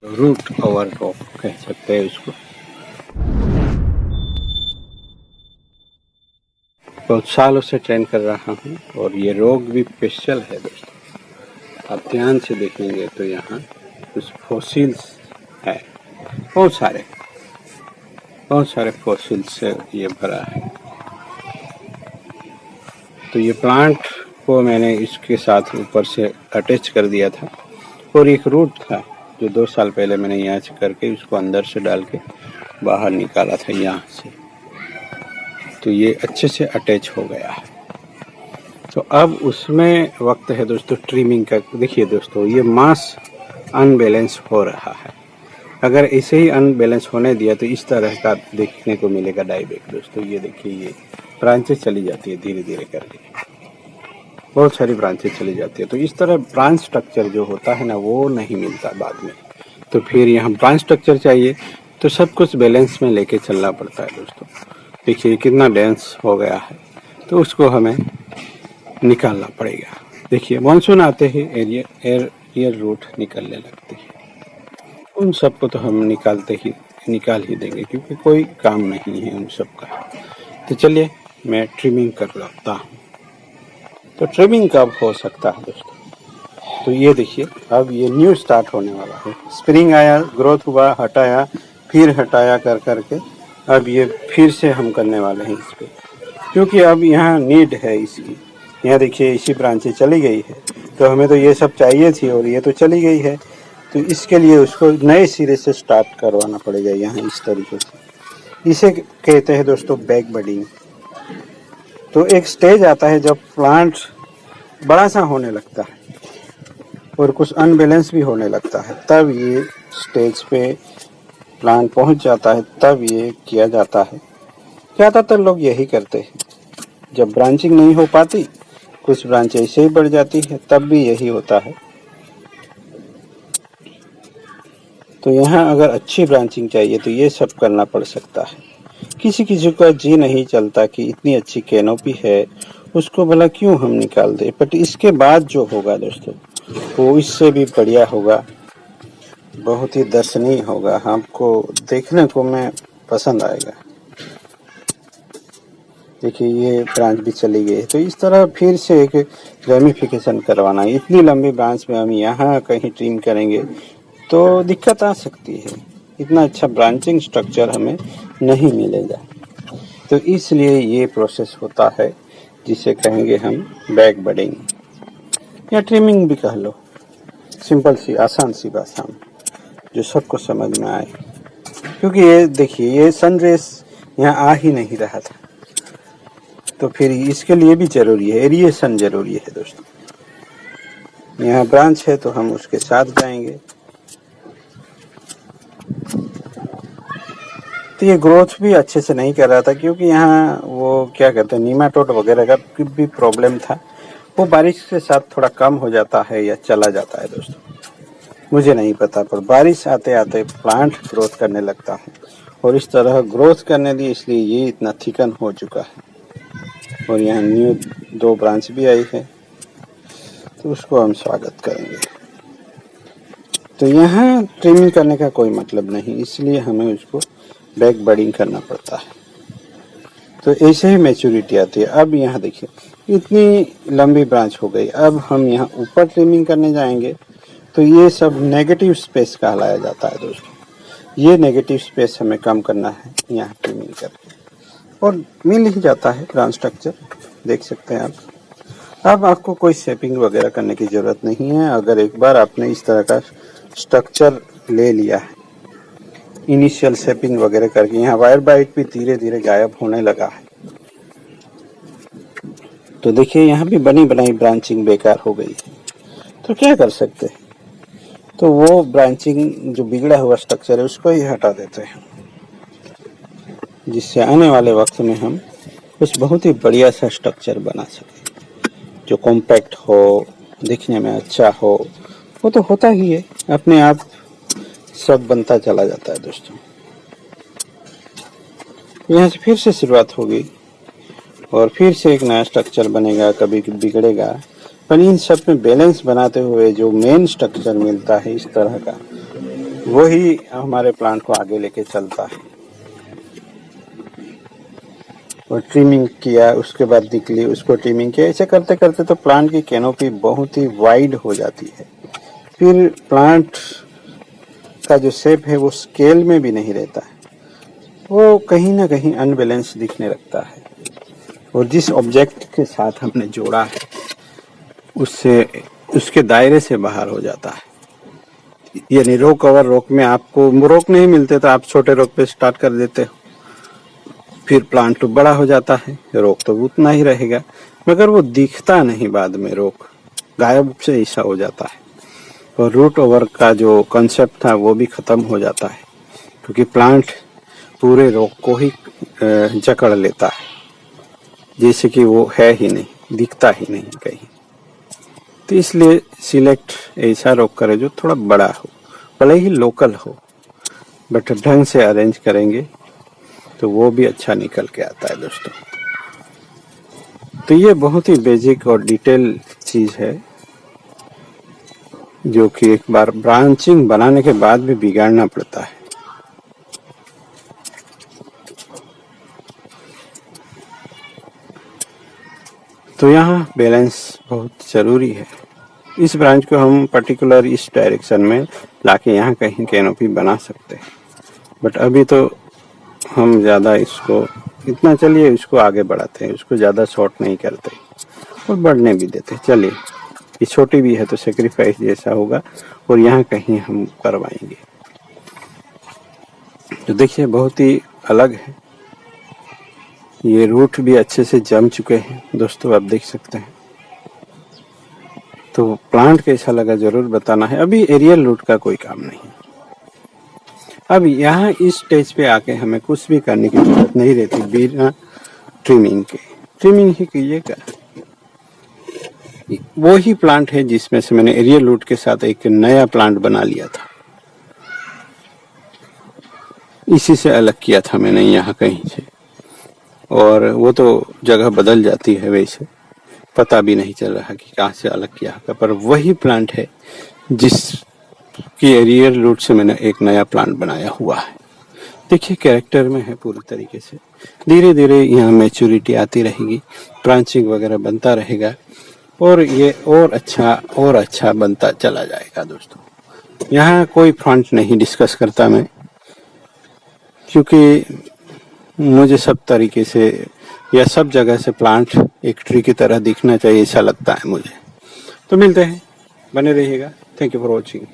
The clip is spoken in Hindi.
रूट ओवर रॉक कह सकते हैं उसको। बहुत सालों से ट्रेन कर रहा हूँ और ये रॉक भी स्पेशल है दोस्तों। आप ध्यान से देखेंगे तो यहाँ कुछ फॉसिल्स है, बहुत सारे फॉसिल्स से ये भरा है। तो ये प्लांट को मैंने इसके साथ ऊपर से अटैच कर दिया था और एक रूट था जो 2 साल पहले मैंने यहाँ से करके उसको अंदर से डाल के बाहर निकाला था यहाँ से। तो ये अच्छे से अटैच हो गया है। तो अब उसमें वक्त है दोस्तों ट्रिमिंग का। देखिए दोस्तों, ये मास अनबैलेंस हो रहा है। अगर ऐसे ही अनबैलेंस होने दिया तो इस तरह का देखने को मिलेगा डाइबैक दोस्तों। ये देखिए, ये ब्रांचेस चली जाती है धीरे धीरे करके, बहुत सारी ब्रांचेस चली जाती है। तो इस तरह ब्रांच स्ट्रक्चर जो होता है ना, वो नहीं मिलता बाद में। तो फिर यहाँ ब्रांच स्ट्रक्चर चाहिए तो सब कुछ बैलेंस में लेके चलना पड़ता है दोस्तों। देखिए कितना डेंस हो गया है, तो उसको हमें निकालना पड़ेगा। देखिए मानसून आते ही एयर रूट निकलने लगती है। उन सबको तो हम निकाल ही देंगे क्योंकि कोई काम नहीं है उन सब का। तो चलिए मैं ट्रिमिंग कर लेता हूँ। तो ट्रिमिंग कब हो सकता है दोस्तों? तो ये देखिए, अब ये न्यू स्टार्ट होने वाला है। स्प्रिंग आया, ग्रोथ हुआ, हटाया, फिर हटाया कर करके अब ये फिर से हम करने वाले हैं इस पे, क्योंकि अब यहाँ नीड है इसकी। यहाँ देखिए इसी ब्रांचें चली गई है, तो हमें तो ये सब चाहिए थी और ये तो चली गई है। तो इसके लिए उसको नए सिरे से स्टार्ट करवाना पड़ेगा यहाँ इस तरीके से। इसे कहते हैं दोस्तों बैक बडिंग। तो एक स्टेज आता है जब प्लांट बड़ा सा होने लगता है और कुछ अनबैलेंस भी होने लगता है, तब ये स्टेज पे प्लांट पहुंच जाता है, तब ये किया जाता है। ज़्यादातर लोग यही करते हैं। जब ब्रांचिंग नहीं हो पाती, कुछ ब्रांच ऐसे ही बढ़ जाती है, तब भी यही होता है। तो यहाँ अगर अच्छी ब्रांचिंग चाहिए तो ये सब करना पड़ सकता है। किसी किसी का जी नहीं चलता कि इतनी अच्छी कैनोपी है, उसको भला क्यों हम निकाल दें। बट इसके बाद जो होगा दोस्तों, वो इससे भी बढ़िया होगा, बहुत ही दर्शनीय होगा, हमको देखने को में पसंद आएगा। देखिए ये ब्रांच भी चली गई है, तो इस तरह फिर से एक रेमिफिकेशन करवाना। इतनी लंबी ब्रांच में हम यहाँ कहीं ट्रिम करेंगे तो दिक्कत आ सकती है। इतना अच्छा ब्रांचिंग स्ट्रक्चर हमें नहीं मिलेगा। तो इसलिए ये प्रोसेस होता है जिसे कहेंगे हम बैक बडिंग या ट्रिमिंग भी कह लो। सिंपल सी आसान सी भाषा में जो सबको समझ में आए। क्योंकि ये देखिए, ये सनरेज यहाँ आ ही नहीं रहा था, तो फिर इसके लिए भी जरूरी है, एरिएशन जरूरी है दोस्तों। यहाँ ब्रांच है तो हम उसके साथ जाएंगे। तो ये ग्रोथ भी अच्छे से नहीं कर रहा था क्योंकि यहाँ वो क्या कहते हैं, नीमाटोड वगैरह का भी प्रॉब्लम था। वो बारिश के साथ थोड़ा कम हो जाता है या चला जाता है दोस्तों, मुझे नहीं पता। पर बारिश आते आते प्लांट ग्रोथ करने लगता है और इस तरह ग्रोथ करने लिए इसलिए ये इतना थिकन हो चुका है। और यहाँ न्यू 2 ब्रांच भी आई है, तो उसको हम स्वागत करेंगे। तो यहाँ ट्रिमिंग करने का कोई मतलब नहीं, इसलिए हमें उसको बैक बडिंग करना पड़ता है। तो ऐसे ही मैच्योरिटी आती है। अब यहाँ देखिए इतनी लंबी ब्रांच हो गई, अब हम यहाँ ऊपर ट्रिमिंग करने जाएंगे तो ये सब नेगेटिव स्पेस कहलाया जाता है दोस्तों। ये नेगेटिव स्पेस हमें कम करना है यहाँ ट्रिमिंग करके, और मिल ही जाता है ब्रांच स्ट्रक्चर, देख सकते हैं आप। अब आपको कोई शेपिंग वगैरह करने की ज़रूरत नहीं है। अगर एक बार आपने इस तरह का स्ट्रक्चर ले लिया है, इनिशियल शेपिंग वगैरह करके, यहाँ वायर बाइट भी धीरे धीरे गायब होने लगा है। तो देखिए यहाँ भी बनी बनाई ब्रांचिंग बेकार हो गई है। तो क्या कर सकते हैं, तो वो ब्रांचिंग जो बिगड़ा हुआ स्ट्रक्चर है उसको ही हटा देते हैं, जिससे आने वाले वक्त में हम कुछ बहुत ही बढ़िया सा स्ट्रक्चर बना सकें, जो कॉम्पैक्ट हो, दिखने में अच्छा हो। वो तो होता ही है, अपने आप सब बनता चला जाता है दोस्तों। यहाँ से फिर से शुरुआत होगी और फिर से एक नया स्ट्रक्चर बनेगा, कभी बिगड़ेगा। पर इन सब में बैलेंस बनाते हुए जो मेन स्ट्रक्चर मिलता है इस तरह का, वही हमारे प्लांट को आगे लेके चलता है। और ट्रिमिंग किया, उसके बाद निकली, उसको ट्रिमिंग किया, ऐसे करते करते तो प्लांट की कैनोपी बहुत ही वाइड हो जाती है। फिर प्लांट का जो शेप है वो स्केल में भी नहीं रहता है, वो कहीं ना कहीं अनबैलेंस दिखने लगता है। और जिस ऑब्जेक्ट के साथ हमने जोड़ा है उससे उसके दायरे से बाहर हो जाता है। यानी रोक और रोक में आपको रोक नहीं मिलते तो आप छोटे रोक पे स्टार्ट कर देते हो, फिर प्लांट तो बड़ा हो जाता है, रोक तो उतना ही रहेगा, मगर वो दिखता नहीं, बाद में रोक गायब से ऐसा हो जाता है। और रूट ओवर का जो कॉन्सेप्ट था वो भी खत्म हो जाता है, क्योंकि प्लांट पूरे रोक को ही जकड़ लेता है, जैसे कि वो है ही नहीं, दिखता ही नहीं कहीं। तो इसलिए सिलेक्ट ऐसा रोक करें जो थोड़ा बड़ा हो, भले ही लोकल हो, बट ढंग से अरेंज करेंगे तो वो भी अच्छा निकल के आता है दोस्तों। तो ये बहुत ही बेसिक और डिटेल चीज है, जो कि एक बार ब्रांचिंग बनाने के बाद भी बिगाड़ना पड़ता है। तो यहाँ बैलेंस बहुत जरूरी है। इस ब्रांच को हम पर्टिकुलर इस डायरेक्शन में लाके यहाँ कहीं कैनोपी बना सकते हैं, बट अभी तो हम ज़्यादा इसको इतना, चलिए इसको आगे बढ़ाते हैं, उसको ज़्यादा शॉर्ट नहीं करते और बढ़ने भी देते। चलिए, ये छोटी भी है तो सेक्रीफाइस जैसा होगा, और यहाँ कहीं हम करवाएंगे। तो देखिए बहुत ही अलग है, ये रूट भी अच्छे से जम चुके हैं दोस्तों, आप देख सकते हैं। तो प्लांट कैसा लगा जरूर बताना है। अभी एरियल रूट का कोई काम नहीं, अब यहाँ इस स्टेज पे आके हमें कुछ भी करने की जरूरत नहीं रहती बिना ट्रिमिंग के। ट्रिमिंग ही कीजिएगा। वो ही प्लांट है जिसमें से मैंने एरियल रूट के साथ एक नया प्लांट बना लिया था, इसी से अलग किया था मैंने यहाँ कहीं से, और वो तो जगह बदल जाती है, वैसे पता भी नहीं चल रहा कि कहाँ से अलग किया होगा, पर वही प्लांट है जिसकी एरियल रूट से मैंने एक नया प्लांट बनाया हुआ है। देखिए कैरेक्टर में है पूरी तरीके से। धीरे धीरे यहाँ मैच्योरिटी आती रहेगी, ब्रांचिंग वगैरह बनता रहेगा, और ये और अच्छा बनता चला जाएगा दोस्तों। यहाँ कोई फ्रंट नहीं डिस्कस करता मैं, क्योंकि मुझे सब तरीके से या सब जगह से प्लांट एक ट्री की तरह दिखना चाहिए, ऐसा लगता है मुझे। तो मिलते हैं, बने रहिएगा। Thank you for watching.